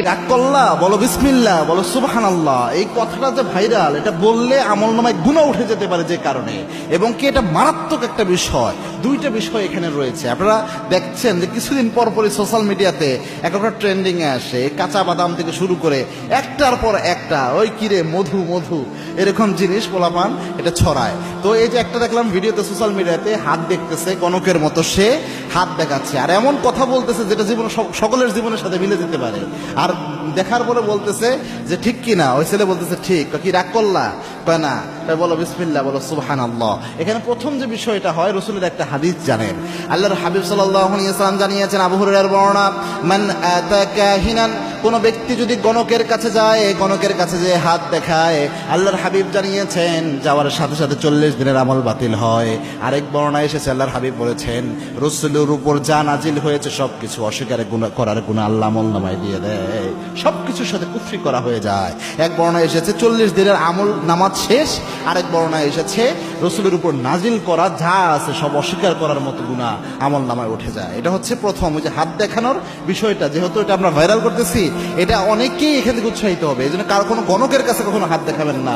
রাগ করলা, বলো বিসমিল্লাহ, বলো সুবহানাল্লাহ। এই কথাটা যে ভাইরাল, এটা বললে আমলনামায় গুনাহ উঠে যেতে পারে যে কারণে, এবং কি এটা মারাত্মক একটা বিষয়। দুইটা বিষয় এখানে রয়েছে। আপনারা দেখছেন যে কিছুদিন পর পরই সোশ্যাল মিডিয়াতে একটা ট্রেন্ডিং এ আসে, কাঁচা বাদাম থেকে শুরু করে একটার পর একটা ওই কিরে মধু মধু এরকম জিনিস পোলাপান এটা ছড়ায়। তো এই যে একটা দেখলাম ভিডিওতে সোশ্যাল মিডিয়াতে, হাত দেখতেছে গণকের মতো, সে হাত দেখাচ্ছে আর এমন কথা বলতেছে যেটা জীবন সকলের জীবনের সাথে মিলে যেতে পারে। আর দেখার পরে বলতেছে যে ঠিক কি না, ওই ছেলে বলতেছে ঠিক। কি রাগ করলা? কয় না। বলো বিসমিল্লাহ, বলো সুবহানাল্লাহ। এখানে প্রথম যে বিষয়টা হয়, রাসূলের একটা হাদিস জানেন, আল্লাহর হাবিব সাল্লাল্লাহু আলাইহি ওয়াসাল্লাম জানিয়েছেন, আবু হুরায়রার বর্ণনা, মান আতা কাহিনান, কোন ব্যক্তি যদি গণকের কাছে যায়, গণকের কাছে যে হাত দেখায়, আল্লাহর হাবিব জানিয়েছেন যাওয়ার সাথে সাথে 40 দিনের আমল বাতিল হয়। আরেক বর্ণনায় এসেছে, আল্লাহর হাবিব বলেছেন রাসূলের উপর যা নাজিল হয়েছে সবকিছু অস্বীকার করার গুনাহ আল্লাহ আমলনামায় দিয়ে দেয়, সবকিছুর সাথে কুফরি করা হয়ে যায়। এক বর্ণনায় এসেছে 40 দিনের আমল নামাজ শেষ, আরেক বর্ণনায় এসেছে রাসূলের উপর নাজিল করা যা আছে সব অস্বীকার করার মতো গুনাহ আমলনামায় উঠে যায়। এটা হচ্ছে প্রথম, ওই যে হাত দেখানোর বিষয়টা, যেহেতু এটা আমরা ভাইরাল করতেছি, এটা অনেকেই এখান থেকে উৎসাহিত হবে। এই জন্য কারো কোনো গণকের কাছে কখনো হাত দেখাবেন না।